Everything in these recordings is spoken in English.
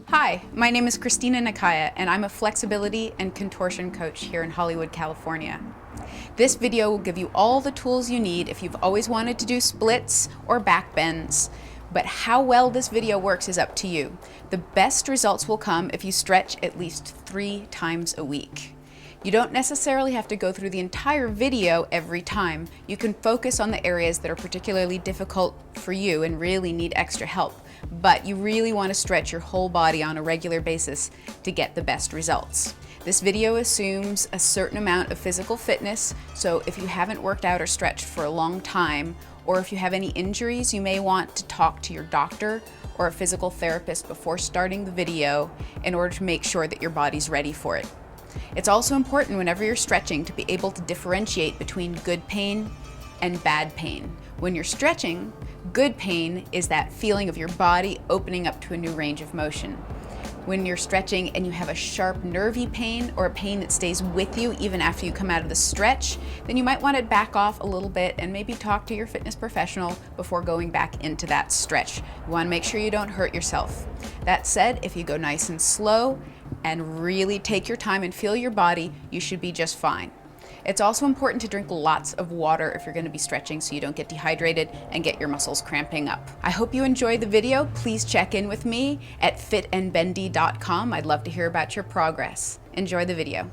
Hi, my name is Christina Nakaya, and I'm a flexibility and contortion coach here in Hollywood, California. This video will give you all the tools you need if you've always wanted to do splits or back bends. But how well this video works is up to you. The best results will come if you stretch at least 3 times a week. You don't necessarily have to go through the entire video every time. You can focus on the areas that are particularly difficult for you and really need extra help. But you really want to stretch your whole body on a regular basis to get the best results. This video assumes a certain amount of physical fitness, so if you haven't worked out or stretched for a long time, or if you have any injuries, you may want to talk to your doctor or a physical therapist before starting the video in order to make sure that your body's ready for it. It's also important whenever you're stretching to be able to differentiate between good pain and bad pain. When you're stretching, good pain is that feeling of your body opening up to a new range of motion. When you're stretching and you have a sharp nervy pain or a pain that stays with you even after you come out of the stretch, then you might want to back off a little bit and maybe talk to your fitness professional before going back into that stretch. You want to make sure you don't hurt yourself. That said, if you go nice and slow and really take your time and feel your body, you should be just fine. It's also important to drink lots of water if you're going to be stretching so you don't get dehydrated and get your muscles cramping up. I hope you enjoyed the video. Please check in with me at fitandbendy.com. I'd love to hear about your progress. Enjoy the video.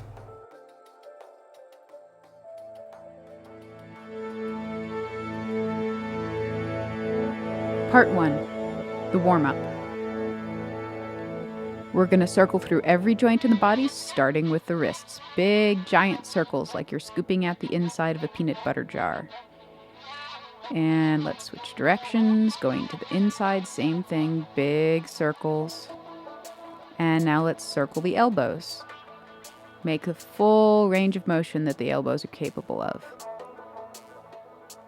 Part 1, the warm-up. We're going to circle through every joint in the body, starting with the wrists. Big, giant circles like you're scooping out the inside of a peanut butter jar. And let's switch directions, going to the inside, same thing, big circles. And now let's circle the elbows. Make the full range of motion that the elbows are capable of.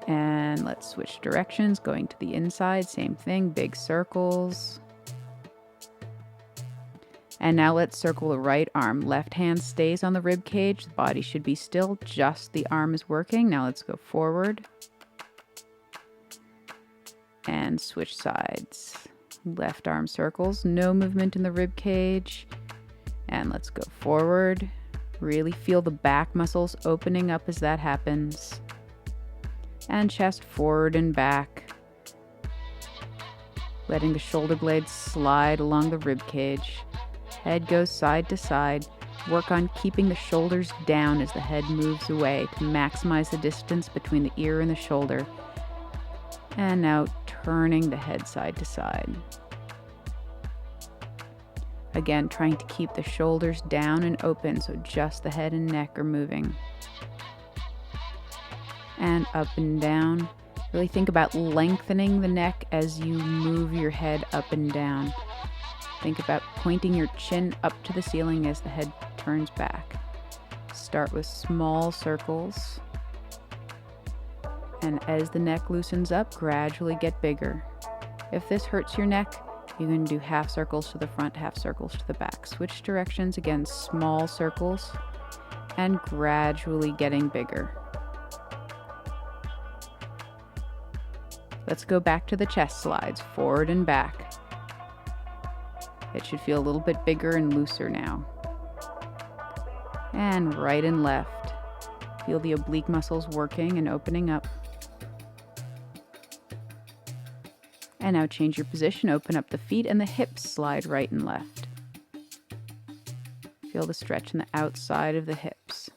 And let's switch directions, going to the inside, same thing, big circles. And now let's circle the right arm. Left hand stays on the rib cage. The body should be still, just the arm is working. Now let's go forward. And switch sides. Left arm circles, no movement in the rib cage. And let's go forward. Really feel the back muscles opening up as that happens. And chest forward and back. Letting the shoulder blades slide along the rib cage. Head goes side to side. Work on keeping the shoulders down as the head moves away to maximize the distance between the ear and the shoulder. And now turning the head side to side. Again, trying to keep the shoulders down and open so just the head and neck are moving. And up and down. Really think about lengthening the neck as you move your head up and down. Think about pointing your chin up to the ceiling as the head turns back. Start with small circles. And as the neck loosens up, gradually get bigger. If this hurts your neck, you can do half circles to the front, half circles to the back. Switch directions, again, small circles, and gradually getting bigger. Let's go back to the chest slides, forward and back. It should feel a little bit bigger and looser now. And right and left. Feel the oblique muscles working and opening up. And now change your position, open up the feet and the hips, slide right and left. Feel the stretch in the outside of the hips.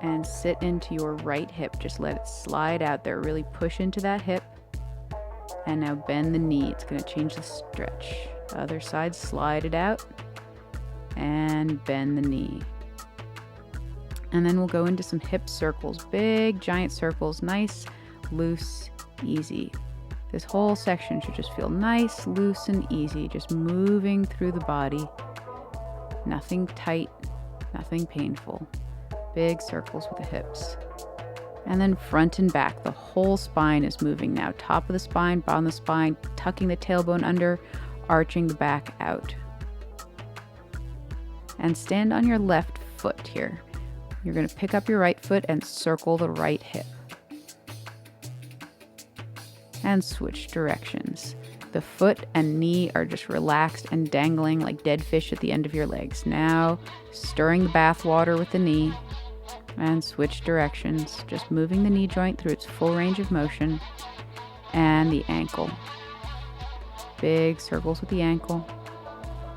And sit into your right hip, just let it slide out there, really push into that hip. And now bend the knee. It's going to change the stretch. Other side, slide it out. And bend the knee. And then we'll go into some hip circles. Big, giant circles. Nice, loose, easy. This whole section should just feel nice, loose, and easy. Just moving through the body. Nothing tight, nothing painful. Big circles with the hips. And then front and back, the whole spine is moving now. Top of the spine, bottom of the spine, tucking the tailbone under, arching the back out. And stand on your left foot here. You're going to pick up your right foot and circle the right hip. and switch directions. The foot and knee are just relaxed and dangling like dead fish at the end of your legs. Now, stirring the bath water with the knee and switch directions, just moving the knee joint through its full range of motion, and the ankle. Big circles with the ankle,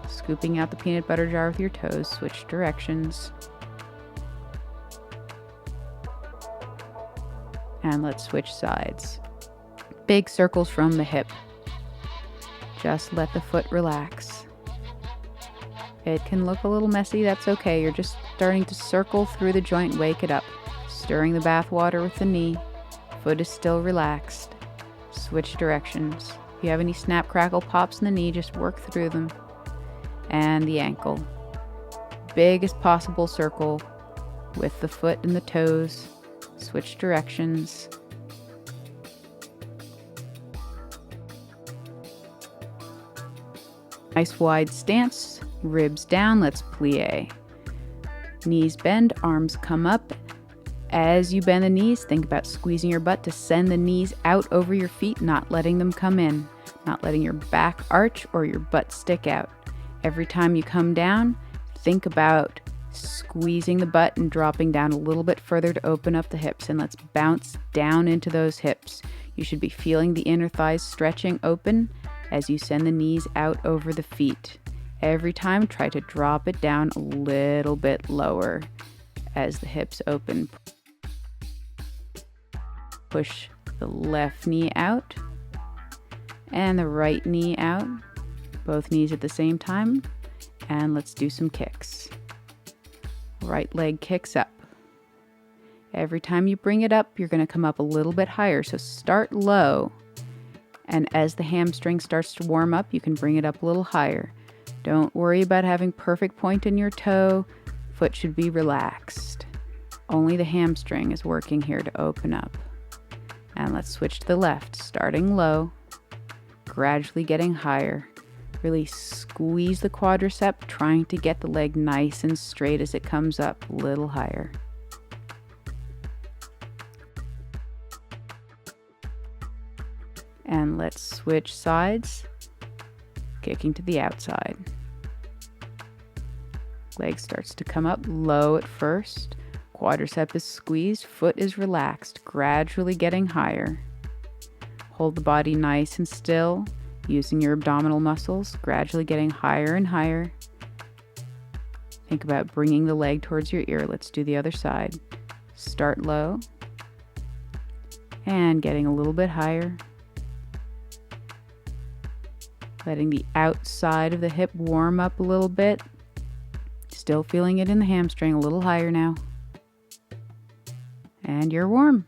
scooping out the peanut butter jar with your toes, switch directions. And let's switch sides. Big circles from the hip. Just let the foot relax. It can look a little messy, that's okay. You're just starting to circle through the joint, wake it up. Stirring the bath water with the knee. Foot is still relaxed. Switch directions. If you have any snap, crackle, pops in the knee, just work through them. And the ankle. Biggest possible circle with the foot and the toes. Switch directions. Nice wide stance, ribs down, let's plie. Knees bend, arms come up. As you bend the knees, think about squeezing your butt to send the knees out over your feet, not letting them come in, not letting your back arch or your butt stick out. Every time you come down, think about squeezing the butt and dropping down a little bit further to open up the hips, and let's bounce down into those hips. You should be feeling the inner thighs stretching open as you send the knees out over the feet. Every time, try to drop it down a little bit lower as the hips open. Push the left knee out and the right knee out, both knees at the same time, and let's do some kicks. Right leg kicks up. Every time you bring it up, you're going to come up a little bit higher, so start low. And as the hamstring starts to warm up, you can bring it up a little higher. Don't worry about having perfect point in your toe. Foot should be relaxed. Only the hamstring is working here to open up. And let's switch to the left, starting low, gradually getting higher. Really squeeze the quadricep, trying to get the leg nice and straight as it comes up a little higher. And let's switch sides, kicking to the outside. Leg starts to come up low at first. Quadricep is squeezed, foot is relaxed, gradually getting higher. Hold the body nice and still, using your abdominal muscles, gradually getting higher and higher. Think about bringing the leg towards your ear. Let's do the other side. Start low and getting a little bit higher. Letting the outside of the hip warm up a little bit. Still feeling it in the hamstring, a little higher now. And you're warm.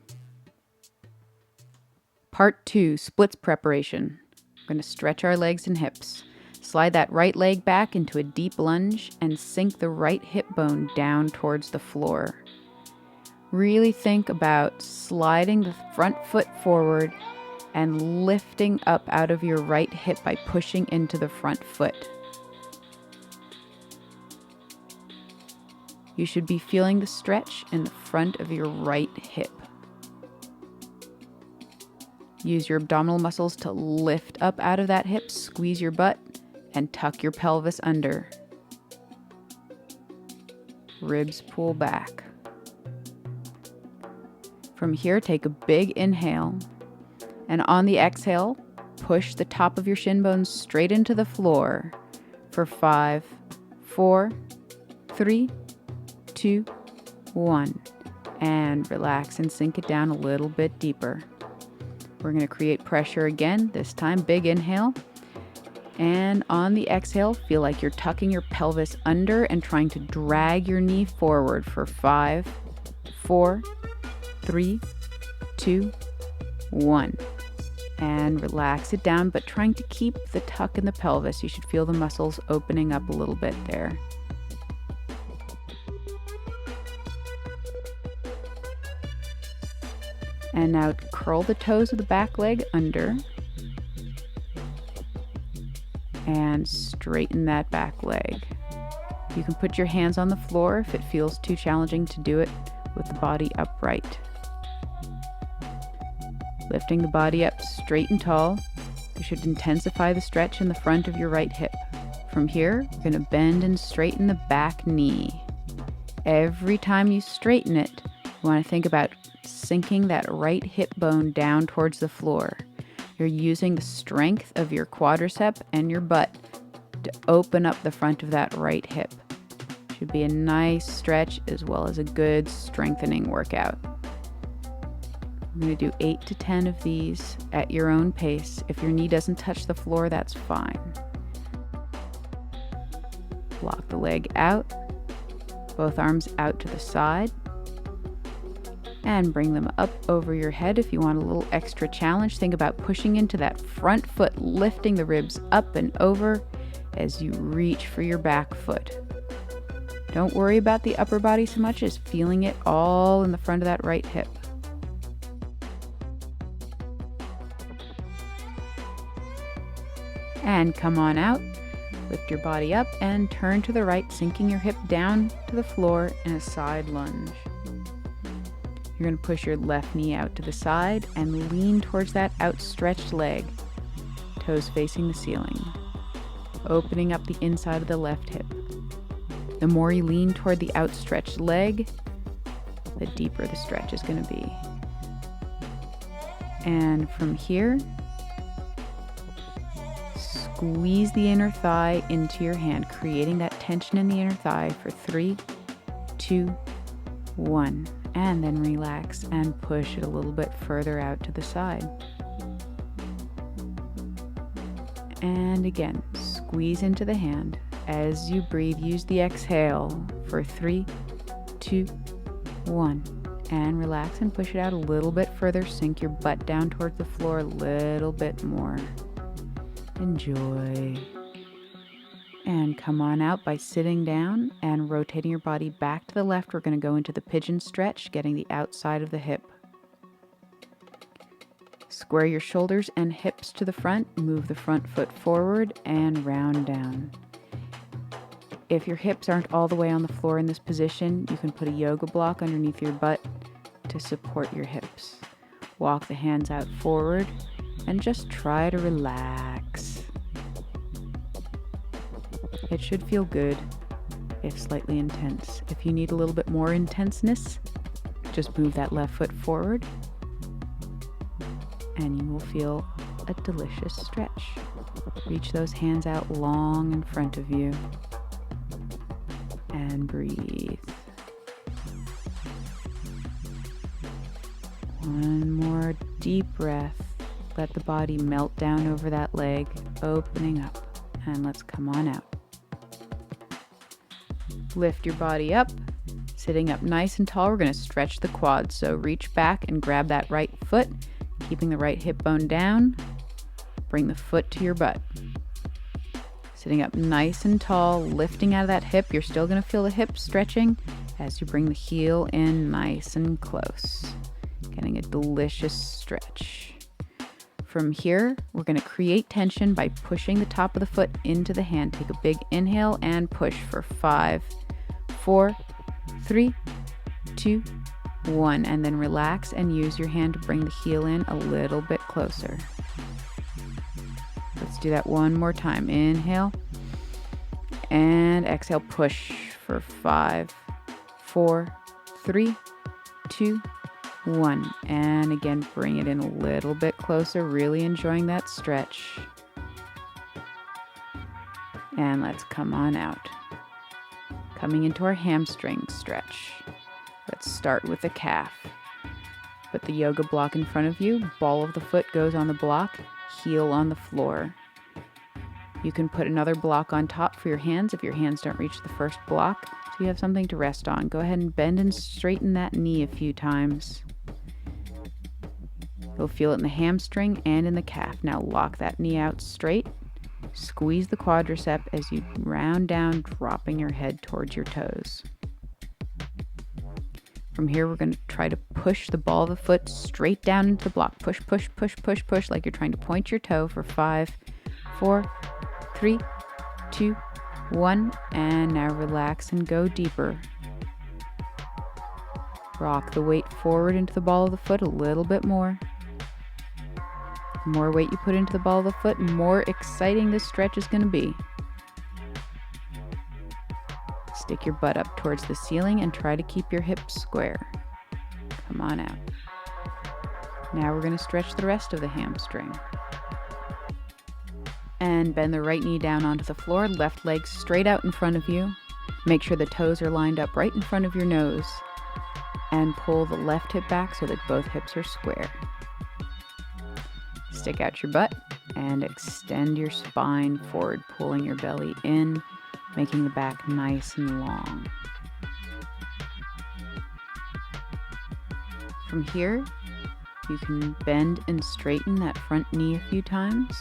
Part 2, splits preparation. We're going to stretch our legs and hips. Slide that right leg back into a deep lunge and sink the right hip bone down towards the floor. Really think about sliding the front foot forward and lifting up out of your right hip by pushing into the front foot. You should be feeling the stretch in the front of your right hip. Use your abdominal muscles to lift up out of that hip, squeeze your butt, and tuck your pelvis under. Ribs pull back. From here, take a big inhale, and on the exhale, push the top of your shin bones straight into the floor for 5, 4, 3, 2, 1, and relax and sink it down a little bit deeper. We're going to create pressure again, this time big inhale, and on the exhale, feel like you're tucking your pelvis under and trying to drag your knee forward for 5, 4, 3, 2, 1. And relax it down, but trying to keep the tuck in the pelvis. You should feel the muscles opening up a little bit there. And now curl the toes of the back leg under and straighten that back leg. You can put your hands on the floor if it feels too challenging to do it with the body upright. Lifting the body up straight and tall. You should intensify the stretch in the front of your right hip. From here, you're going to bend and straighten the back knee. Every time you straighten it, you want to think about sinking that right hip bone down towards the floor. You're using the strength of your quadricep and your butt to open up the front of that right hip. Should be a nice stretch as well as a good strengthening workout. I'm going to do 8 to 10 of these at your own pace. If your knee doesn't touch the floor, that's fine. Block the leg out, both arms out to the side, and bring them up over your head. If you want a little extra challenge, think about pushing into that front foot, lifting the ribs up and over as you reach for your back foot. Don't worry about the upper body so much as feeling it all in the front of that right hip. And come on out, lift your body up and turn to the right, sinking your hip down to the floor in a side lunge. You're going to push your left knee out to the side and lean towards that outstretched leg, toes facing the ceiling, opening up the inside of the left hip. The more you lean toward the outstretched leg, the deeper the stretch is going to be. And from here, squeeze the inner thigh into your hand, creating that tension in the inner thigh for 3, 2, 1. And then relax and push it a little bit further out to the side. And again, squeeze into the hand. As you breathe, use the exhale for 3, 2, 1. And relax and push it out a little bit further. Sink your butt down towards the floor a little bit more. Enjoy. And come on out by sitting down and rotating your body back to the left. We're going to go into the pigeon stretch, getting the outside of the hip. Square your shoulders and hips to the front. Move the front foot forward and round down. If your hips aren't all the way on the floor in this position, you can put a yoga block underneath your butt to support your hips. Walk the hands out forward and just try to relax. It should feel good, if slightly intense. If you need a little bit more intenseness, just move that left foot forward and you will feel a delicious stretch. Reach those hands out long in front of you and breathe. One more deep breath. Let the body melt down over that leg, opening up, and let's come on out. Lift your body up, sitting up nice and tall. We're going to stretch the quads. So reach back and grab that right foot, keeping the right hip bone down. Bring the foot to your butt. Sitting up nice and tall, lifting out of that hip. You're still going to feel the hip stretching as you bring the heel in nice and close. Getting a delicious stretch. From here, we're going to create tension by pushing the top of the foot into the hand. Take a big inhale and push for 5, 4, 3, 2, 1. And then relax and use your hand to bring the heel in a little bit closer. Let's do that one more time. Inhale and exhale. Push for 5, 4, 3, 2, 1. And again, bring it in a little bit closer, really enjoying that stretch. And let's come on out. Coming into our hamstring stretch. Let's start with the calf. Put the yoga block in front of you. Ball of the foot goes on the block, heel on the floor. You can put another block on top for your hands if your hands don't reach the first block, so you have something to rest on. Go ahead and bend and straighten that knee a few times. You'll feel it in the hamstring and in the calf. Now lock that knee out straight. Squeeze the quadricep as you round down, dropping your head towards your toes. From here, we're going to try to push the ball of the foot straight down into the block. Push, push, push, push, push, like you're trying to point your toe for 5, 4, 3, 2, 1. And now relax and go deeper. Rock the weight forward into the ball of the foot a little bit more. The more weight you put into the ball of the foot, the more exciting this stretch is going to be. Stick your butt up towards the ceiling and try to keep your hips square. Come on out. Now we're going to stretch the rest of the hamstring. And bend the right knee down onto the floor, left leg straight out in front of you. Make sure the toes are lined up right in front of your nose. And pull the left hip back so that both hips are square. Stick out your butt and extend your spine forward, pulling your belly in, making the back nice and long. From here, you can bend and straighten that front knee a few times,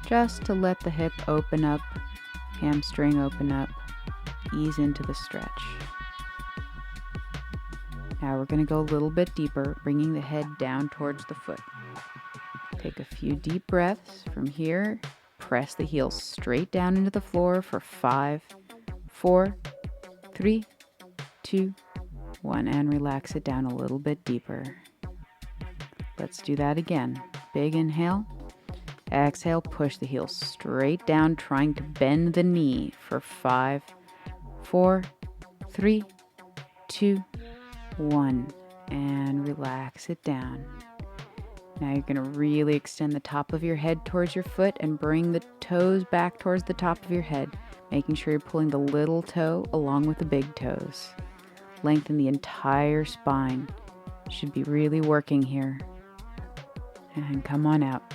just to let the hip open up, hamstring open up, ease into the stretch. Now we're going to go a little bit deeper, bringing the head down towards the foot. Take a few deep breaths. From here, press the heels straight down into the floor for 5, 4, 3, 2, 1, and relax it down a little bit deeper. Let's do that again. Big inhale. Exhale, push the heels straight down, trying to bend the knee for 5, 4, 3, 2, 1, and relax it down. Now you're going to really extend the top of your head towards your foot and bring the toes back towards the top of your head, making sure you're pulling the little toe along with the big toes. Lengthen the entire spine. Should be really working here. And come on out.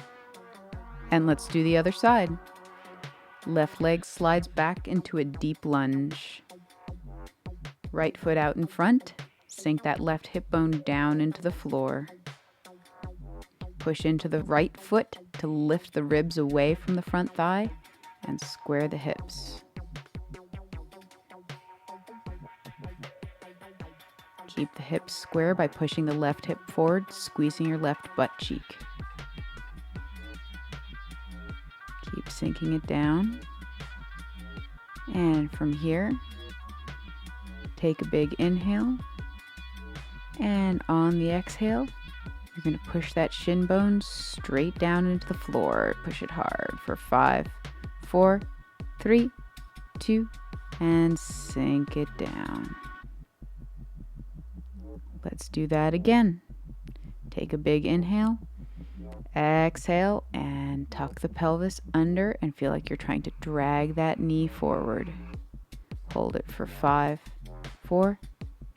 And let's do the other side. Left leg slides back into a deep lunge. Right foot out in front. Sink that left hip bone down into the floor. Push into the right foot to lift the ribs away from the front thigh and square the hips. Keep the hips square by pushing the left hip forward, squeezing your left butt cheek. Keep sinking it down. And from here, take a big inhale. And on the exhale, you're going to push that shin bone straight down into the floor. Push it hard for 5, 4, 3, 2, and sink it down. Let's do that again. Take a big inhale. Exhale and tuck the pelvis under and feel like you're trying to drag that knee forward. Hold it for 5, 4,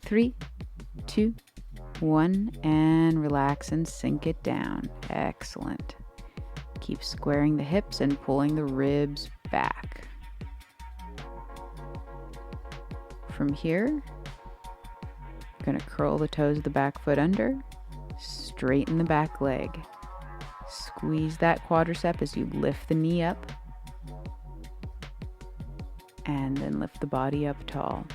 3, 2, 1, and relax and sink it down. Excellent. Keep squaring the hips and pulling the ribs back. From here, you're going to curl the toes of the back foot under, straighten the back leg. Squeeze that quadricep as you lift the knee up, and then lift the body up tall.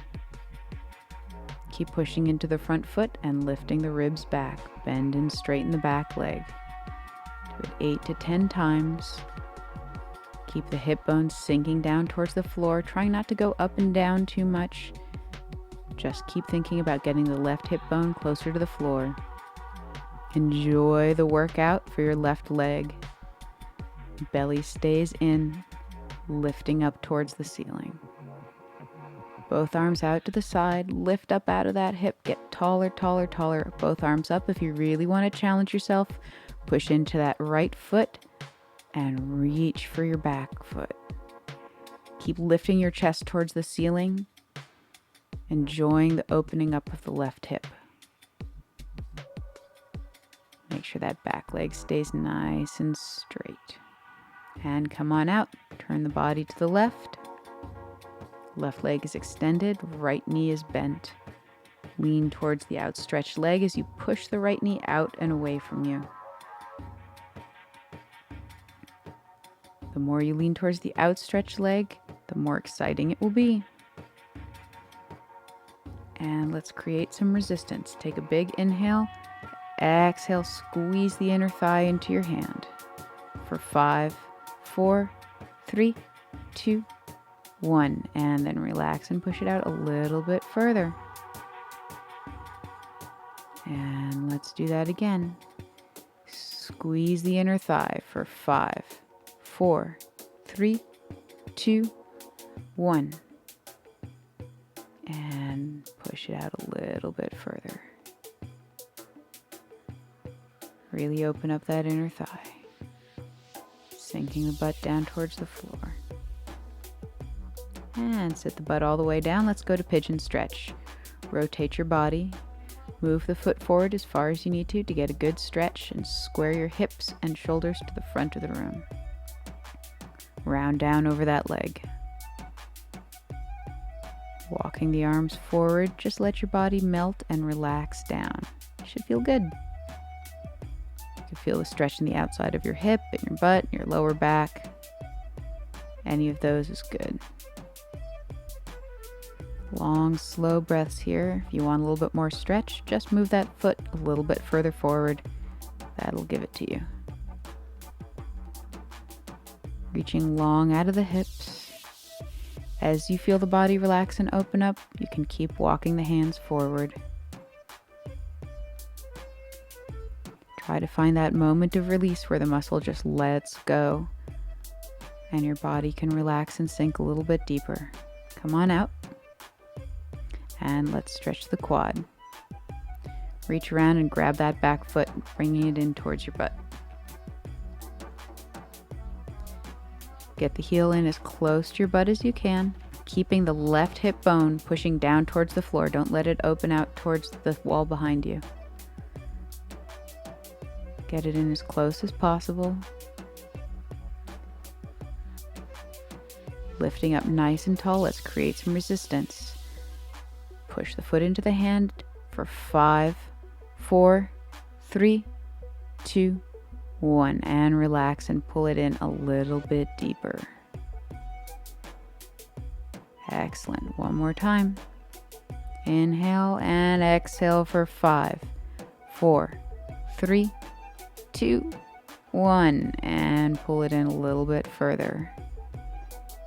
Keep pushing into the front foot and lifting the ribs back. Bend and straighten the back leg. Do it 8 to 10 times. Keep the hip bones sinking down towards the floor. Trying not to go up and down too much. Just keep thinking about getting the left hip bone closer to the floor. Enjoy the workout for your left leg. Belly stays in, lifting up towards the ceiling. Both arms out to the side, lift up out of that hip, get taller, taller, taller. Both arms up. If you really want to challenge yourself, push into that right foot and reach for your back foot. Keep lifting your chest towards the ceiling, enjoying the opening up of the left hip. Make sure that back leg stays nice and straight. And come on out. Turn the body to the left. Left leg is extended, right knee is bent. Lean towards the outstretched leg as you push the right knee out and away from you. The more you lean towards the outstretched leg, the more exciting it will be. And let's create some resistance. Take a big inhale. Exhale, squeeze the inner thigh into your hand. For 5, 4, 3, 2, 1, and then relax and push it out a little bit further. And let's do that again. squeeze the inner thigh for 5, 4, 3, 2, 1. And push it out a little bit further. Really open up that inner thigh, sinking the butt down towards the floor. And sit the butt all the way down. Let's go to pigeon stretch. Rotate your body. Move the foot forward as far as you need to get a good stretch, and square your hips and shoulders to the front of the room. Round down over that leg. Walking the arms forward, just let your body melt and relax down. It should feel good. You can feel the stretch in the outside of your hip, and your butt, and your lower back. Any of those is good. Long, slow breaths here. If you want a little bit more stretch, just move that foot a little bit further forward. That'll give it to you. Reaching long out of the hips. As you feel the body relax and open up, you can keep walking the hands forward. Try to find that moment of release where the muscle just lets go and your body can relax and sink a little bit deeper. Come on out. And let's stretch the quad. Reach around and grab that back foot, bringing it in towards your butt. Get the heel in as close to your butt as you can, keeping the left hip bone pushing down towards the floor. Don't let it open out towards the wall behind you. Get it in as close as possible. Lifting up nice and tall, let's create some resistance. Push the foot into the hand for 5, 4, 3, 2, 1. And relax and pull it in a little bit deeper. Excellent. One more time. Inhale and exhale for 5, 4, 3, 2, 1. And pull it in a little bit further.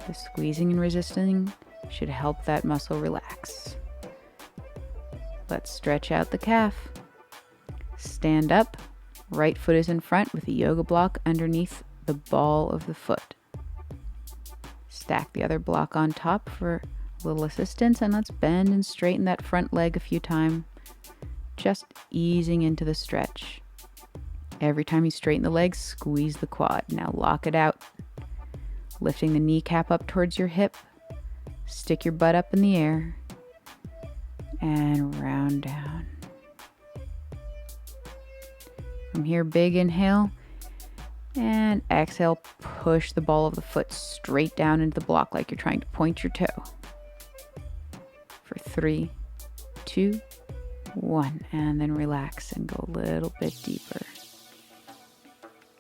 The squeezing and resisting should help that muscle relax. Let's stretch out the calf. Stand up. Right foot is in front with a yoga block underneath the ball of the foot. Stack the other block on top for a little assistance, and let's bend and straighten that front leg a few times, just easing into the stretch. Every time you straighten the legs, squeeze the quad. Now lock it out. Lifting the kneecap up towards your hip. Stick your butt up in the air. And round down. From here, big inhale. And exhale, push the ball of the foot straight down into the block like you're trying to point your toe. For 3, 2, 1. And then relax and go a little bit deeper.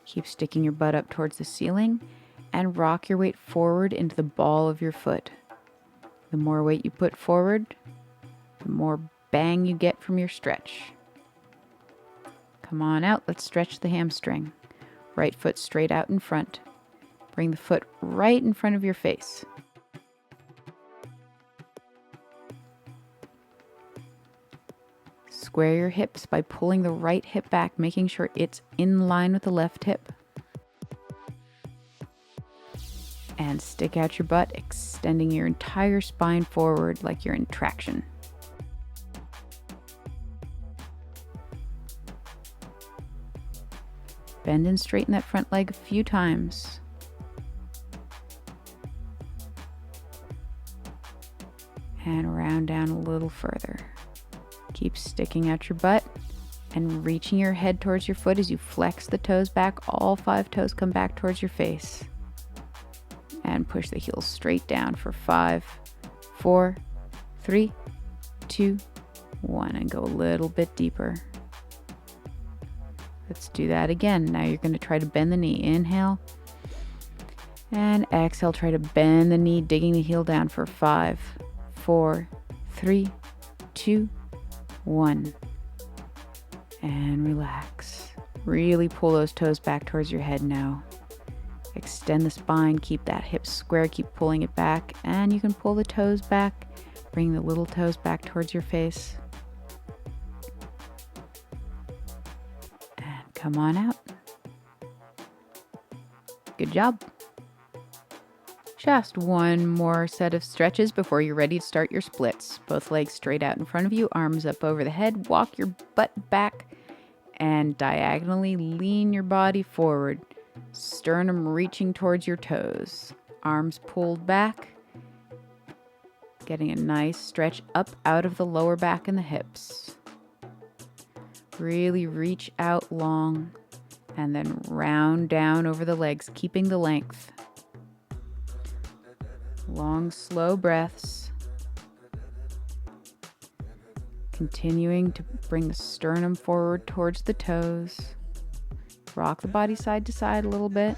Keep sticking your butt up towards the ceiling and rock your weight forward into the ball of your foot. The more weight you put forward, the more bang you get from your stretch. Come on out, let's stretch the hamstring. Right foot straight out in front. Bring the foot right in front of your face. Square your hips by pulling the right hip back, making sure it's in line with the left hip. And stick out your butt, extending your entire spine forward like you're in traction. Bend and straighten that front leg a few times. And round down a little further. Keep sticking out your butt and reaching your head towards your foot as you flex the toes back. All 5 toes come back towards your face. And push the heels straight down for 5, 4, 3, 2, 1. And go a little bit deeper. Let's do that again. Now you're going to try to bend the knee. Inhale. And exhale. Try to bend the knee, digging the heel down for 5, 4, 3, 2, 1. And relax. Really pull those toes back towards your head now. Extend the spine. Keep that hip square. Keep pulling it back. And you can pull the toes back. Bring the little toes back towards your face. Come on out. Good job. Just one more set of stretches before you're ready to start your splits. Both legs straight out in front of you, arms up over the head. Walk your butt back and diagonally lean your body forward. Sternum reaching towards your toes. Arms pulled back. Getting a nice stretch up out of the lower back and the hips. Really reach out long and then round down over the legs, keeping the length. Long, slow breaths. Continuing to bring the sternum forward towards the toes. Rock the body side to side a little bit.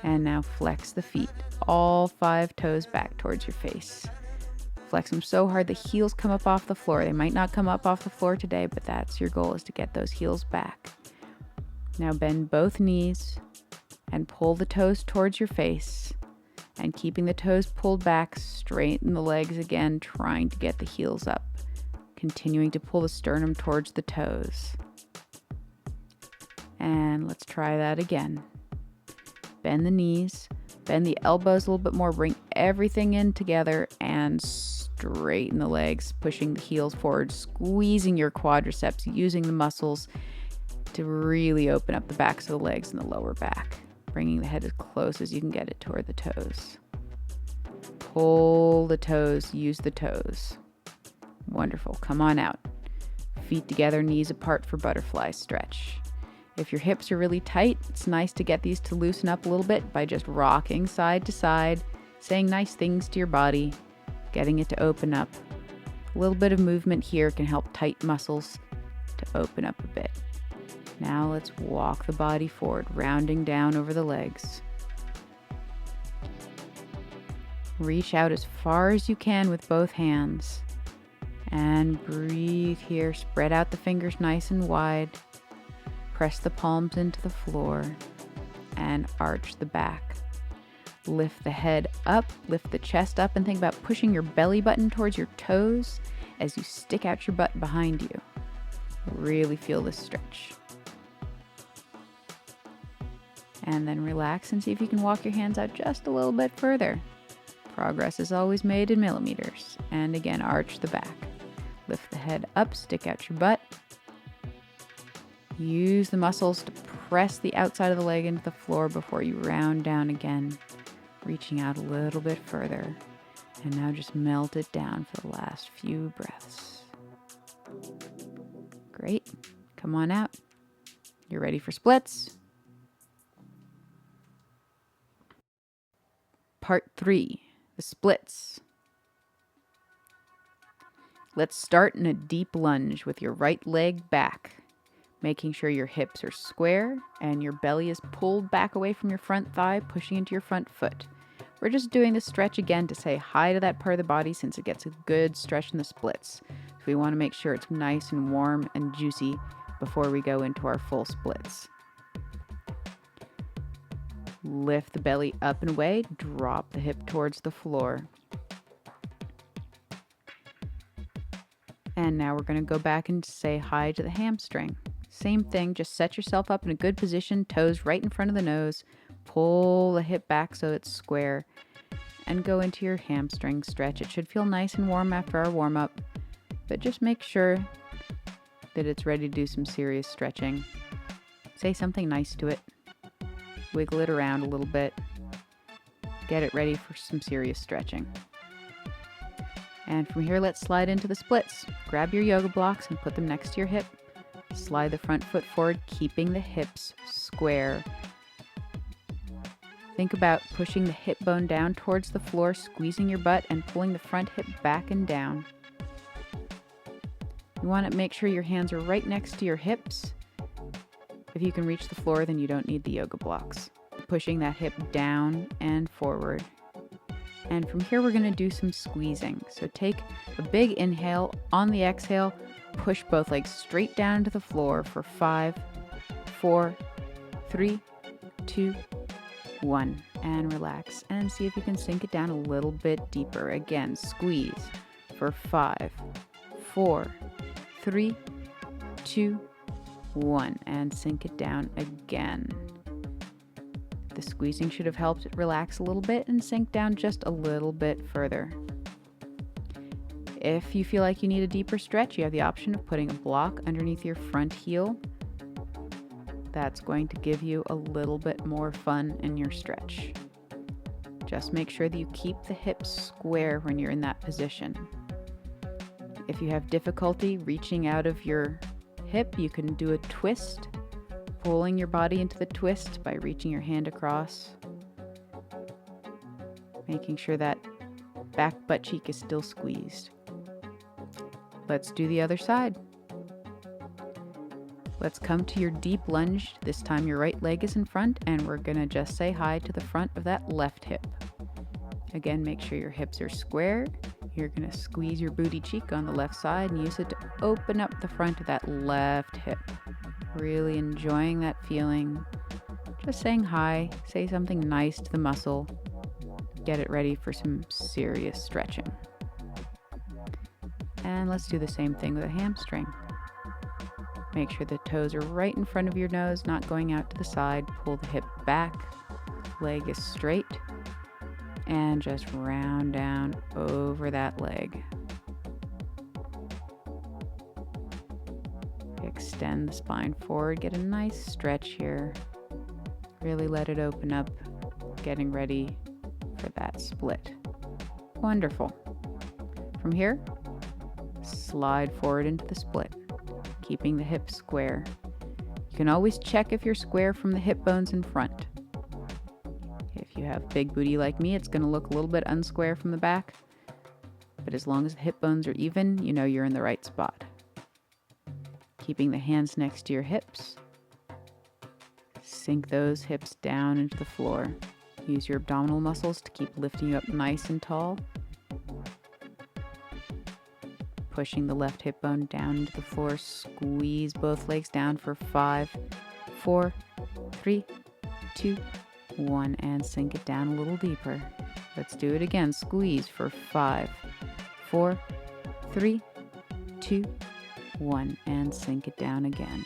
And now flex the feet, all 5 toes back towards your face. Flex them so hard the heels come up off the floor. They might not come up off the floor today, but that's your goal, is to get those heels back. Now bend both knees and pull the toes towards your face. And keeping the toes pulled back, straighten the legs again, trying to get the heels up. Continuing to pull the sternum towards the toes. And let's try that again. Bend the knees, bend the elbows a little bit more, bring everything in together and straighten the legs, pushing the heels forward, squeezing your quadriceps, using the muscles to really open up the backs of the legs and the lower back, bringing the head as close as you can get it toward the toes. Pull the toes, use the toes. Wonderful, come on out. Feet together, knees apart for butterfly stretch. If your hips are really tight, it's nice to get these to loosen up a little bit by just rocking side to side, saying nice things to your body, getting it to open up. A little bit of movement here can help tight muscles to open up a bit. Now let's walk the body forward, rounding down over the legs. Reach out as far as you can with both hands. And breathe here. Spread out the fingers nice and wide. Press the palms into the floor and arch the back. Lift the head up, lift the chest up, and think about pushing your belly button towards your toes as you stick out your butt behind you. Really feel this stretch. And then relax and see if you can walk your hands out just a little bit further. Progress is always made in millimeters. And again, arch the back. Lift the head up, stick out your butt. Use the muscles to press the outside of the leg into the floor before you round down again, reaching out a little bit further. And now just melt it down for the last few breaths. Great. Come on out. You're ready for splits. Part 3, the splits. Let's start in a deep lunge with your right leg back, making sure your hips are square and your belly is pulled back away from your front thigh, pushing into your front foot. We're just doing this stretch again to say hi to that part of the body since it gets a good stretch in the splits. So we want to make sure it's nice and warm and juicy before we go into our full splits. Lift the belly up and away, drop the hip towards the floor. And now we're going to go back and say hi to the hamstring. Same thing, just set yourself up in a good position, toes right in front of the nose. Pull the hip back so it's square and go into your hamstring stretch. It should feel nice and warm after our warm-up, but just make sure that it's ready to do some serious stretching. Say something nice to it. Wiggle it around a little bit. Get it ready for some serious stretching. And from here, let's slide into the splits. Grab your yoga blocks and put them next to your hip. Slide the front foot forward, keeping the hips square. Think about pushing the hip bone down towards the floor, squeezing your butt, and pulling the front hip back and down. You want to make sure your hands are right next to your hips. If you can reach the floor, then you don't need the yoga blocks. Pushing that hip down and forward. And from here, we're going to do some squeezing. So take a big inhale. On the exhale, push both legs straight down to the floor for 5, 4, 3, 2, 1. And relax. And see if you can sink it down a little bit deeper. Again, squeeze for 5, 4, 3, 2, 1. And sink it down again. squeezing should have helped it relax a little bit and sink down just a little bit further. If you feel like you need a deeper stretch, you have the option of putting a block underneath your front heel. That's going to give you a little bit more fun in your stretch. Just make sure that you keep the hips square when you're in that position. If you have difficulty reaching out of your hip, you can do a twist, pulling your body into the twist by reaching your hand across, making sure that back butt cheek is still squeezed. Let's do the other side. Let's come to your deep lunge. This time your right leg is in front, and we're gonna just say hi to the front of that left hip. Again, make sure your hips are square. You're gonna squeeze your booty cheek on the left side and use it to open up the front of that left hip. Really enjoying that feeling. Just saying hi, say something nice to the muscle. Get it ready for some serious stretching. And let's do the same thing with a hamstring. Make sure the toes are right in front of your nose, not going out to the side. Pull the hip back, leg is straight, and just round down over that leg. Extend the spine forward, get a nice stretch here. Really let it open up, getting ready for that split. Wonderful. From here, slide forward into the split, keeping the hips square. You can always check if you're square from the hip bones in front. If you have big booty like me, it's going to look a little bit unsquare from the back, but as long as the hip bones are even, you know you're in the right spot. Keeping the hands next to your hips. Sink those hips down into the floor. Use your abdominal muscles to keep lifting you up nice and tall. Pushing the left hip bone down into the floor. Squeeze both legs down for 5, 4, 3, 2, 1, and sink it down a little deeper. Let's do it again. Squeeze for 5, 4, 3, 2, 1, and sink it down again.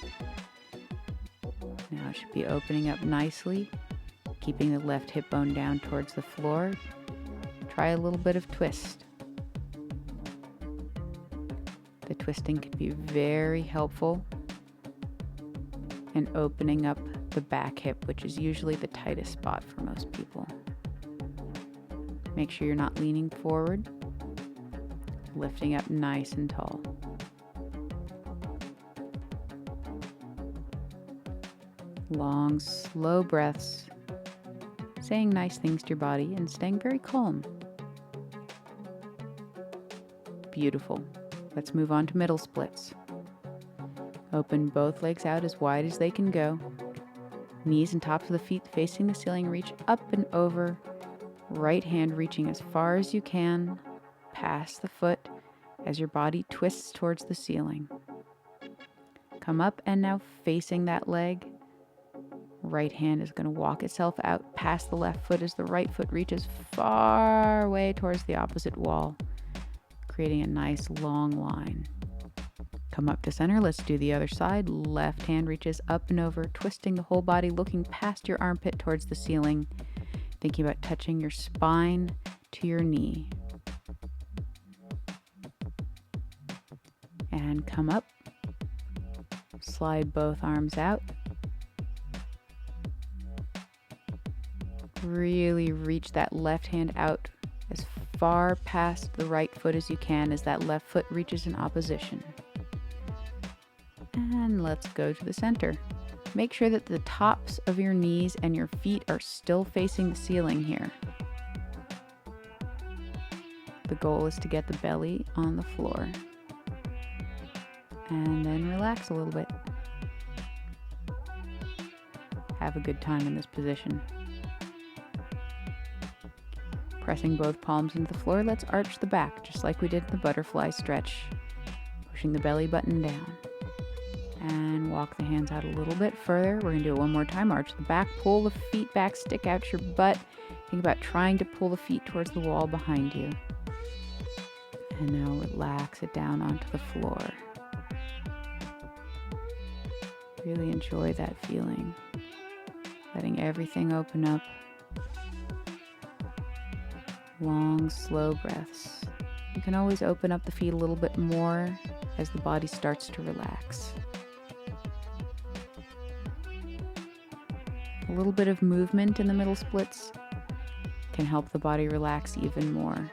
Now it should be opening up nicely, keeping the left hip bone down towards the floor. Try a little bit of twist. The twisting can be very helpful in opening up the back hip, which is usually the tightest spot for most people. Make sure you're not leaning forward, lifting up nice and tall. Long, slow breaths, saying nice things to your body and staying very calm. Beautiful. Let's move on to middle splits. Open both legs out as wide as they can go. Knees and tops of the feet facing the ceiling, reach up and over. Right hand reaching as far as you can, past the foot as your body twists towards the ceiling. Come up and now facing that leg. Right hand is going to walk itself out past the left foot as the right foot reaches far away towards the opposite wall, creating a nice long line. Come up to center. Let's do the other side. Left hand reaches up and over, twisting the whole body, looking past your armpit towards the ceiling, thinking about touching your spine to your knee. And come up. Slide both arms out. Really reach that left hand out as far past the right foot as you can as that left foot reaches in opposition. And let's go to the center. Make sure that the tops of your knees and your feet are still facing the ceiling here. The goal is to get the belly on the floor. And then relax a little bit. Have a good time in this position. Pressing both palms into the floor, let's arch the back, just like we did in the butterfly stretch. Pushing the belly button down. And walk the hands out a little bit further. We're going to do it one more time. Arch the back, pull the feet back, stick out your butt. Think about trying to pull the feet towards the wall behind you. And now relax it down onto the floor. Really enjoy that feeling. Letting everything open up. Long, slow breaths. You can always open up the feet a little bit more as the body starts to relax. A little bit of movement in the middle splits can help the body relax even more.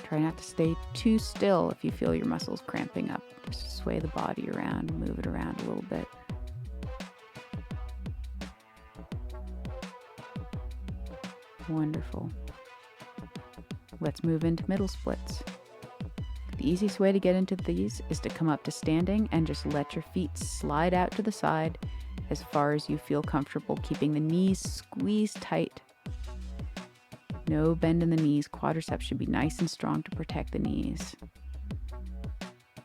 Try not to stay too still if you feel your muscles cramping up. Just sway the body around, move it around a little bit. Wonderful. Let's move into middle splits. The easiest way to get into these is to come up to standing and just let your feet slide out to the side as far as you feel comfortable, keeping the knees squeezed tight. No bend in the knees. Quadriceps should be nice and strong to protect the knees.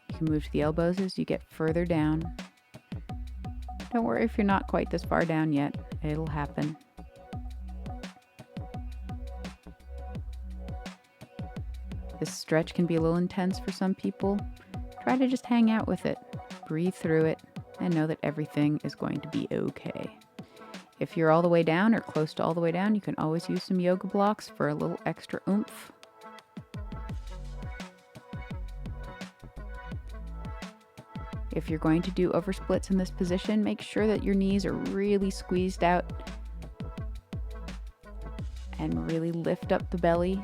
You can move to the elbows as you get further down. Don't worry if you're not quite this far down yet. It'll happen. This stretch can be a little intense for some people. Try to just hang out with it, breathe through it, and know that everything is going to be okay. If you're all the way down or close to all the way down, you can always use some yoga blocks for a little extra oomph. If you're going to do over splits in this position, make sure that your knees are really squeezed out and really lift up the belly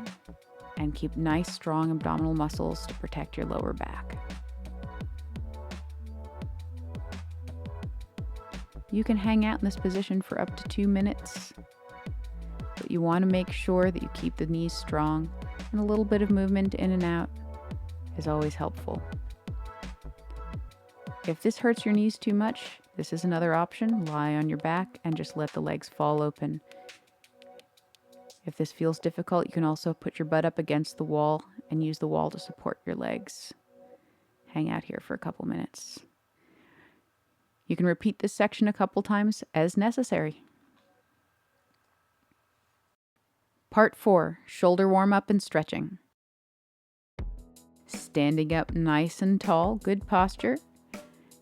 and keep nice, strong abdominal muscles to protect your lower back. You can hang out in this position for up to 2 minutes, but you want to make sure that you keep the knees strong, and a little bit of movement in and out is always helpful. If this hurts your knees too much, this is another option. Lie on your back and just let the legs fall open. If this feels difficult, you can also put your butt up against the wall and use the wall to support your legs. Hang out here for a couple minutes. You can repeat this section a couple times as necessary. Part 4, shoulder warm-up and stretching. Standing up nice and tall, good posture.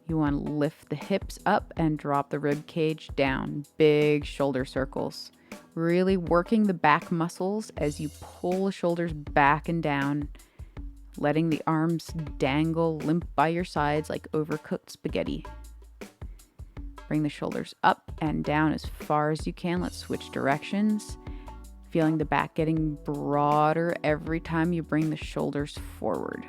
You want to lift the hips up and drop the rib cage down. Big shoulder circles. Really working the back muscles as you pull the shoulders back and down, letting the arms dangle limp by your sides like overcooked spaghetti. Bring the shoulders up and down as far as you can. Let's switch directions. Feeling the back getting broader every time you bring the shoulders forward.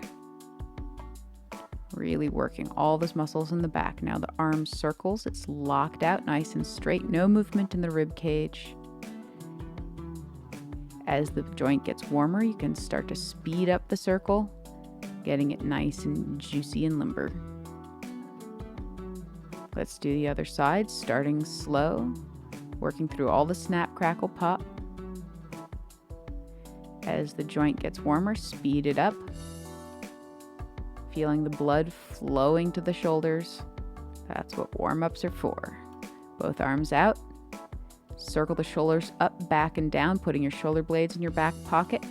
Really working all those muscles in the back. Now the arms circles. It's locked out nice and straight. No movement in the rib cage. As the joint gets warmer, you can start to speed up the circle, getting it nice and juicy and limber. Let's do the other side, starting slow, working through all the snap, crackle, pop. As the joint gets warmer, speed it up. Feeling the blood flowing to the shoulders. That's what warm-ups are for. Both arms out. Circle the shoulders up, back, and down, putting your shoulder blades in your back pocket.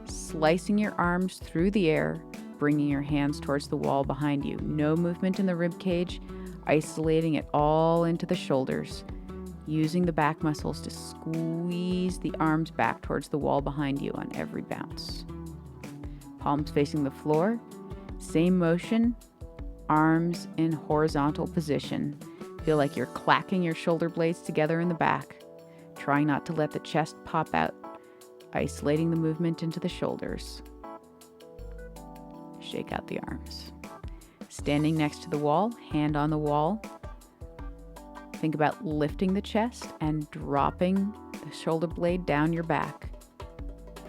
Slicing your arms through the air, bringing your hands towards the wall behind you. No movement in the rib cage, isolating it all into the shoulders. Using the back muscles to squeeze the arms back towards the wall behind you on every bounce. Palms facing the floor. Same motion, arms in horizontal position. Feel like you're clacking your shoulder blades together in the back. Try not to let the chest pop out, isolating the movement into the shoulders. Shake out the arms. Standing next to the wall, hand on the wall. Think about lifting the chest and dropping the shoulder blade down your back.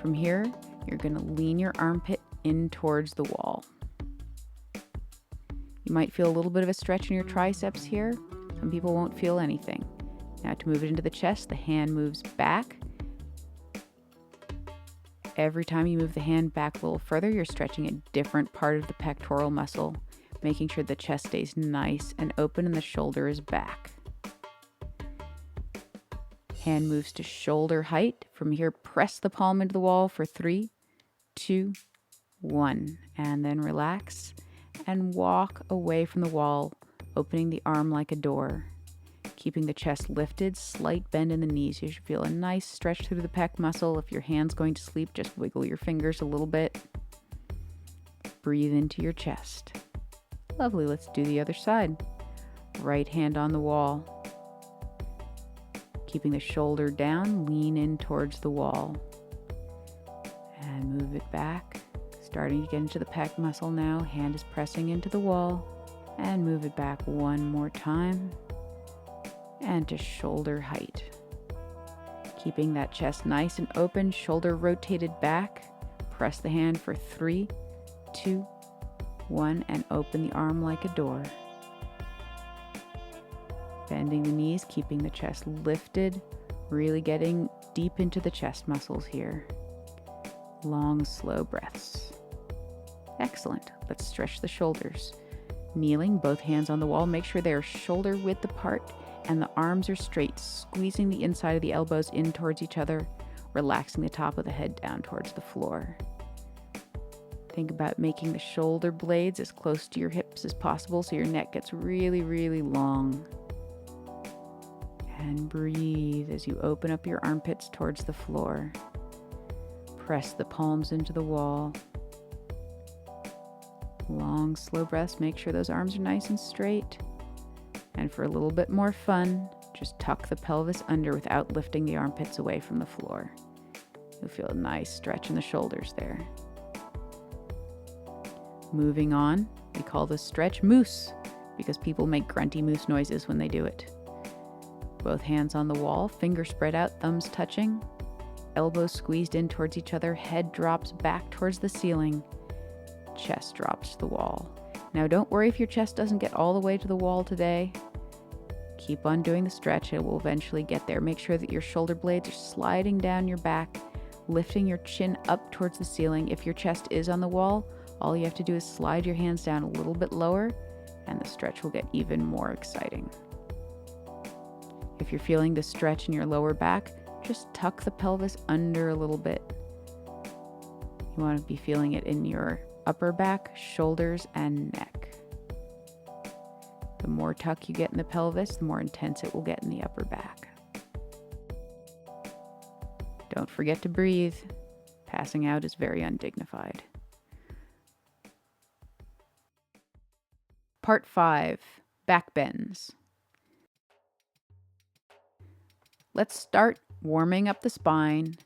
From here, you're going to lean your armpit in towards the wall. You might feel a little bit of a stretch in your triceps here. Some people won't feel anything. Now to move it into the chest, the hand moves back. Every time you move the hand back a little further, you're stretching a different part of the pectoral muscle, making sure the chest stays nice and open and the shoulder is back. Hand moves to shoulder height. From here, press the palm into the wall for 3, 2, 1. And then relax and walk away from the wall, opening the arm like a door. Keeping the chest lifted, slight bend in the knees. You should feel a nice stretch through the pec muscle. If your hand's going to sleep, just wiggle your fingers a little bit. Breathe into your chest. Lovely, let's do the other side. Right hand on the wall. Keeping the shoulder down, lean in towards the wall. And move it back. Starting to get into the pec muscle now. Hand is pressing into the wall. And move it back one more time. And to shoulder height. Keeping that chest nice and open, shoulder rotated back. Press the hand for 3, 2, 1, and open the arm like a door. Bending the knees, keeping the chest lifted, really getting deep into the chest muscles here. Long, slow breaths. Excellent. Let's stretch the shoulders. Kneeling, both hands on the wall, make sure they are shoulder width apart and the arms are straight, squeezing the inside of the elbows in towards each other, relaxing the top of the head down towards the floor. Think about making the shoulder blades as close to your hips as possible so your neck gets really, really long. And breathe as you open up your armpits towards the floor. Press the palms into the wall. Long, slow breaths. Make sure those arms are nice and straight. And for a little bit more fun, just tuck the pelvis under without lifting the armpits away from the floor. You'll feel a nice stretch in the shoulders there. Moving on, we call this stretch moose because people make grunty moose noises when they do it. Both hands on the wall, fingers spread out, thumbs touching, elbows squeezed in towards each other, head drops back towards the ceiling, chest drops to the wall. Now don't worry if your chest doesn't get all the way to the wall today. Keep on doing the stretch, it will eventually get there. Make sure that your shoulder blades are sliding down your back, lifting your chin up towards the ceiling. If your chest is on the wall, all you have to do is slide your hands down a little bit lower and the stretch will get even more exciting. If you're feeling the stretch in your lower back, just tuck the pelvis under a little bit. You want to be feeling it in your upper back, shoulders, and neck. The more tuck you get in the pelvis, the more intense it will get in the upper back. Don't forget to breathe. Passing out is very undignified. Part 5, back bends. Let's start warming up the spine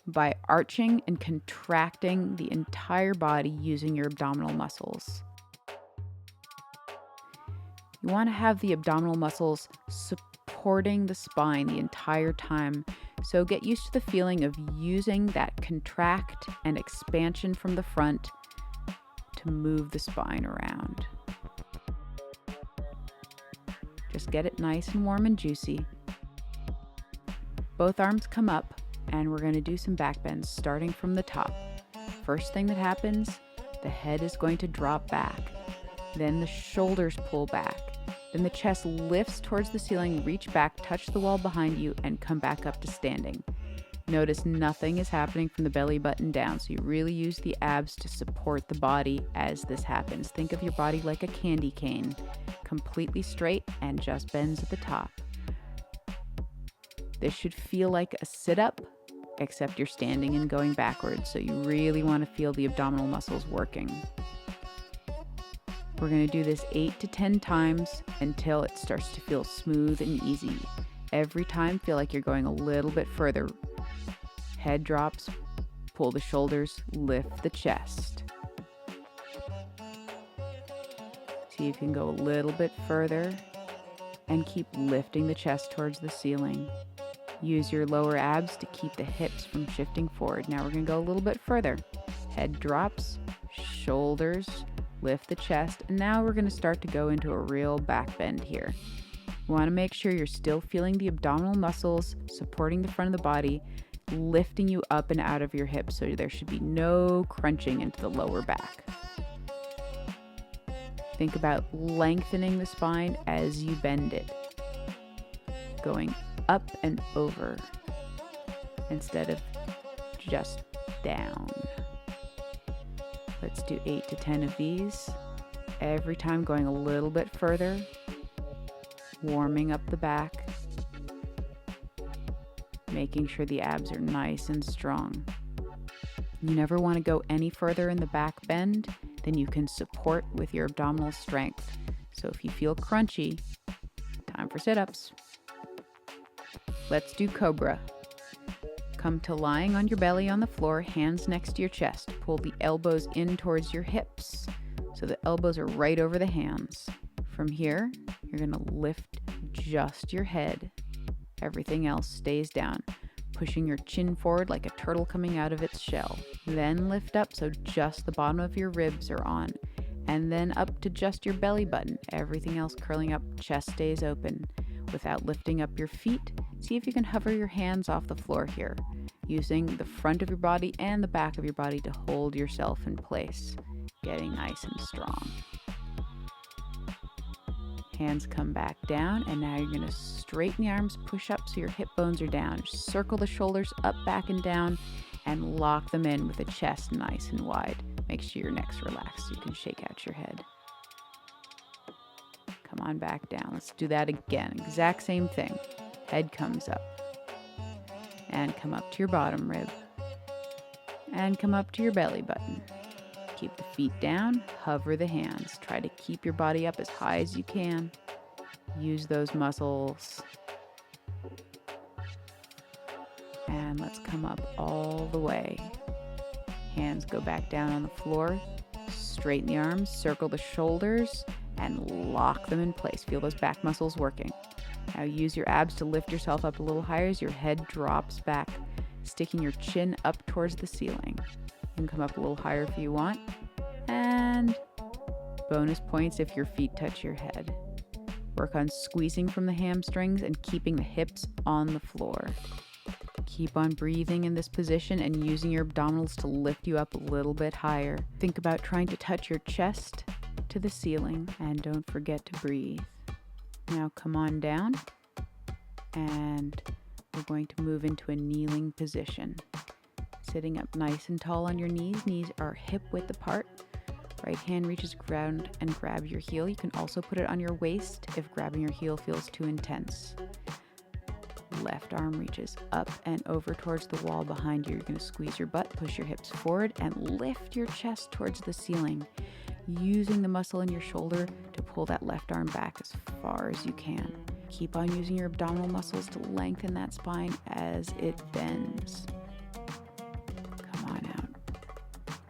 by arching and contracting the entire body using your abdominal muscles. You want to have the abdominal muscles supporting the spine the entire time, so get used to the feeling of using that contract and expansion from the front to move the spine around. Just get it nice and warm and juicy. Both arms come up, and we're going to do some back bends starting from the top. First thing that happens, the head is going to drop back. Then the shoulders pull back. Then the chest lifts towards the ceiling, reach back, touch the wall behind you, and come back up to standing. Notice nothing is happening from the belly button down, so you really use the abs to support the body as this happens. Think of your body like a candy cane, completely straight and just bends at the top. This should feel like a sit-up, except you're standing and going backwards, so you really want to feel the abdominal muscles working. We're going to do this 8 to 10 times until it starts to feel smooth and easy. Every time, feel like you're going a little bit further. Head drops, pull the shoulders, lift the chest. See if you can go a little bit further and keep lifting the chest towards the ceiling. Use your lower abs to keep the hips from shifting forward. Now we're going to go a little bit further. Head drops, shoulders, lift the chest, and now we're going to start to go into a real back bend here. You want to make sure you're still feeling the abdominal muscles supporting the front of the body, lifting you up and out of your hips, so there should be no crunching into the lower back. Think about lengthening the spine as you bend it, going up and over instead of just down. Let's do 8 to 10 of these. Every time going a little bit further. warming up the back, making sure the abs are nice and strong. You never want to go any further in the back bend than you can support with your abdominal strength. So if you feel crunchy, time for sit-ups. Let's do Cobra. Come to lying on your belly on the floor, hands next to your chest. Pull the elbows in towards your hips so the elbows are right over the hands. From here, you're going to lift just your head. Everything else stays down, pushing your chin forward like a turtle coming out of its shell. Then lift up so just the bottom of your ribs are on, and then up to just your belly button. Everything else curling up, chest stays open. Without lifting up your feet, see if you can hover your hands off the floor here, using the front of your body and the back of your body to hold yourself in place, getting nice and strong. Hands come back down, and now you're going to straighten the arms, push up so your hip bones are down. Circle the shoulders up, back, and down, and lock them in with the chest nice and wide. Make sure your neck's relaxed so you can shake out your head. Come on back down. Let's do that again. Exact same thing. Head comes up. And come up to your bottom rib. And come up to your belly button. Keep the feet down. Hover the hands. Try to keep your body up as high as you can. Use those muscles. And let's come up all the way. Hands go back down on the floor. Straighten the arms. Circle the shoulders. And lock them in place. Feel those back muscles working. Now use your abs to lift yourself up a little higher as your head drops back, sticking your chin up towards the ceiling. You can come up a little higher if you want. And bonus points if your feet touch your head. Work on squeezing from the hamstrings and keeping the hips on the floor. Keep on breathing in this position and using your abdominals to lift you up a little bit higher. Think about trying to touch your chest to the ceiling, and don't forget to breathe. Now come on down, and we're going to move into a kneeling position. Sitting up nice and tall on your knees. Knees are hip width apart. Right hand reaches ground and grab your heel. You can also put it on your waist if grabbing your heel feels too intense. Left arm reaches up and over towards the wall behind you. You're going to squeeze your butt, push your hips forward, and lift your chest towards the ceiling, using the muscle in your shoulder to pull that left arm back as far as you can. Keep on using your abdominal muscles to lengthen that spine as it bends. Come on out.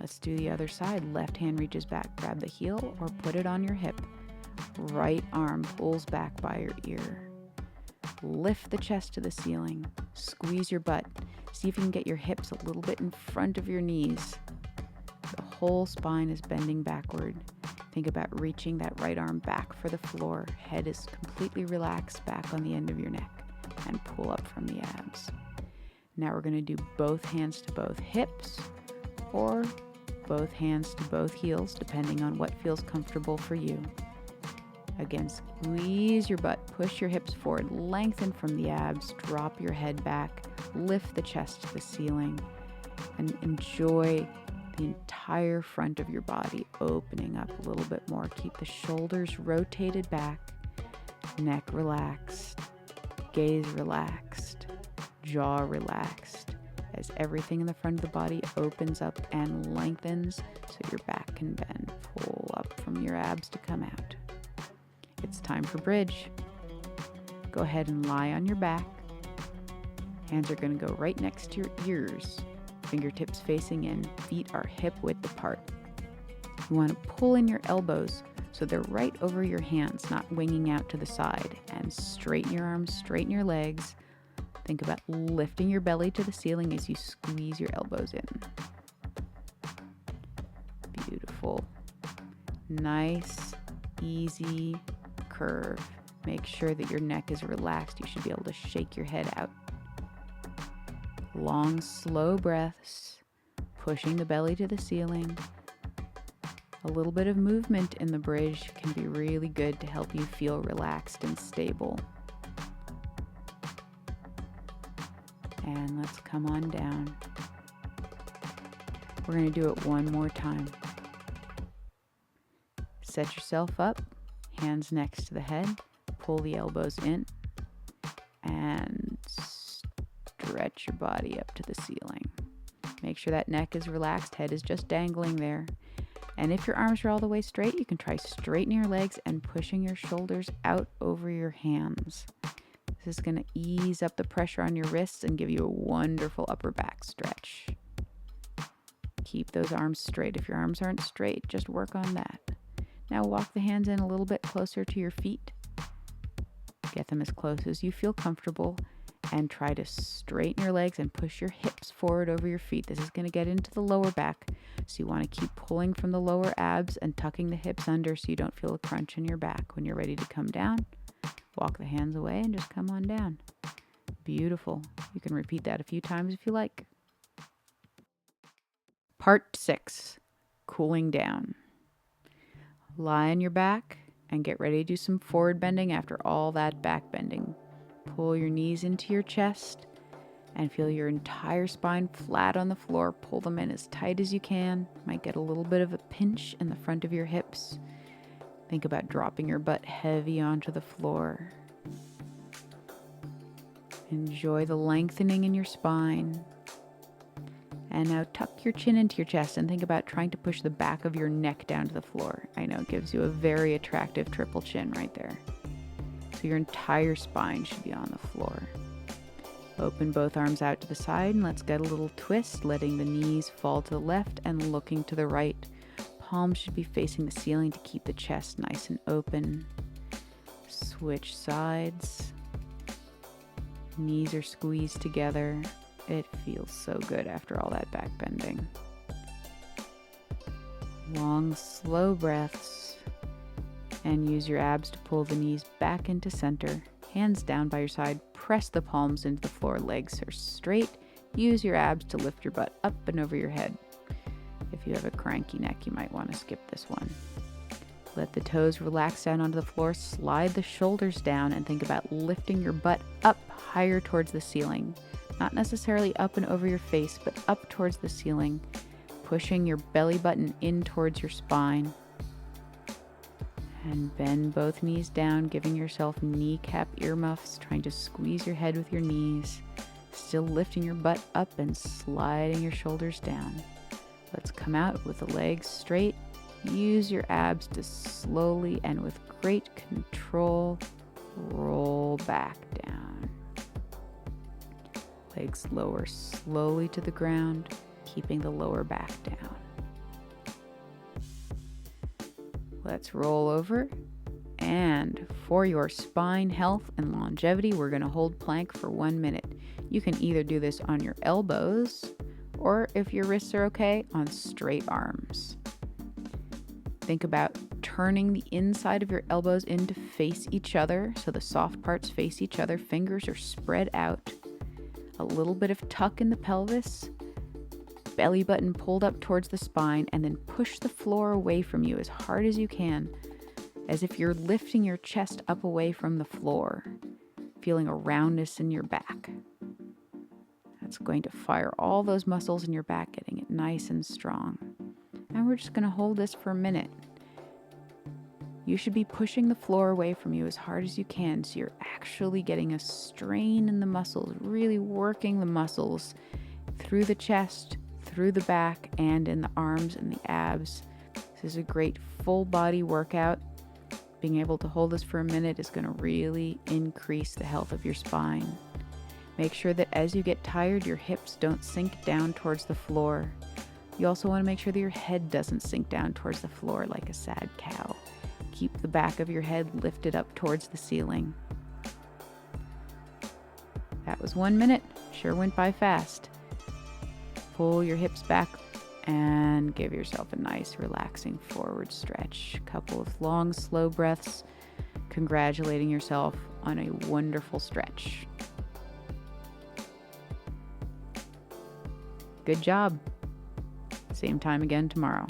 Let's do the other side. Left hand reaches back, grab the heel or put it on your hip. Right arm pulls back by your ear. Lift the chest to the ceiling. Squeeze your butt. See if you can get your hips a little bit in front of your knees. The whole spine is bending backward. Think about reaching that right arm back for the floor. Head is completely relaxed back on the end of your neck. And pull up from the abs. Now we're going to do both hands to both hips or both hands to both heels, depending on what feels comfortable for you. Again, squeeze your butt, push your hips forward, lengthen from the abs, drop your head back, lift the chest to the ceiling, and enjoy the entire front of your body opening up a little bit more. Keep the shoulders rotated back, neck relaxed, gaze relaxed, jaw relaxed, as everything in the front of the body opens up and lengthens so your back can bend. Pull up from your abs to come out. It's time for bridge. Go ahead and lie on your back. Hands are going to go right next to your ears. Fingertips facing in. Feet are hip width apart. You want to pull in your elbows so they're right over your hands, not winging out to the side. And straighten your arms, straighten your legs. Think about lifting your belly to the ceiling as you squeeze your elbows in. Beautiful. Nice, easy curve. Make sure that your neck is relaxed. You should be able to shake your head out. Long, slow breaths, pushing the belly to the ceiling. A little bit of movement in the bridge can be really good to help you feel relaxed and stable. And let's come on down. We're going to do it one more time. Set yourself up, hands next to the head. pull the elbows in and stretch your body up to the ceiling. Make sure that neck is relaxed, head is just dangling there. And if your arms are all the way straight, you can try straightening your legs and pushing your shoulders out over your hands. This is going to ease up the pressure on your wrists and give you a wonderful upper back stretch. Keep those arms straight. If your arms aren't straight, just work on that. Now walk the hands in a little bit closer to your feet. Get them as close as you feel comfortable and try to straighten your legs and push your hips forward over your feet. This is going to get into the lower back, so you want to keep pulling from the lower abs and tucking the hips under so you don't feel a crunch in your back. When you're ready to come down, walk the hands away and just come on down. Beautiful. You can repeat that a few times if you like. Part 6, cooling down. Lie on your back and get ready to do some forward bending after all that back bending. Pull your knees into your chest and feel your entire spine flat on the floor. Pull them in as tight as you can. Might get a little bit of a pinch in the front of your hips. Think about dropping your butt heavy onto the floor. Enjoy the lengthening in your spine. And now tuck your chin into your chest and think about trying to push the back of your neck down to the floor. I know it gives you a very attractive triple chin right there. So your entire spine should be on the floor. Open both arms out to the side and let's get a little twist, letting the knees fall to the left and looking to the right. Palms should be facing the ceiling to keep the chest nice and open. Switch sides. Knees are squeezed together. It feels so good after all that back bending. Long, slow breaths. And use your abs to pull the knees back into center. Hands down by your side. Press the palms into the floor. Legs are straight. Use your abs to lift your butt up and over your head. If you have a cranky neck, you might want to skip this one. Let the toes relax down onto the floor. Slide the shoulders down and think about lifting your butt up higher towards the ceiling. Not necessarily up and over your face, but up towards the ceiling, pushing your belly button in towards your spine. And bend both knees down, giving yourself kneecap earmuffs, trying to squeeze your head with your knees, still lifting your butt up and sliding your shoulders down. Let's come out with the legs straight. Use your abs to slowly and with great control roll back down. Legs lower slowly to the ground, keeping the lower back down. Let's roll over. And for your spine health and longevity, we're going to hold plank for 1 minute. You can either do this on your elbows or, if your wrists are okay, on straight arms. Think about turning the inside of your elbows in to face each other so the soft parts face each other. Fingers are spread out. A little bit of tuck in the pelvis, belly button pulled up towards the spine, and then push the floor away from you as hard as you can, as if you're lifting your chest up away from the floor, feeling a roundness in your back. That's going to fire all those muscles in your back, getting it nice and strong. And we're just going to hold this for a minute. You should be pushing the floor away from you as hard as you can so you're actually getting a strain in the muscles, really working the muscles through the chest, through the back, and in the arms and the abs. This is a great full body workout. Being able to hold this for a minute is going to really increase the health of your spine. Make sure that as you get tired, your hips don't sink down towards the floor. You also want to make sure that your head doesn't sink down towards the floor like a sad cow. Keep the back of your head lifted up towards the ceiling. That was 1 minute. Sure went by fast. Pull your hips back and give yourself a nice relaxing forward stretch. A couple of long, slow breaths, congratulating yourself on a wonderful stretch. Good job. Same time again tomorrow.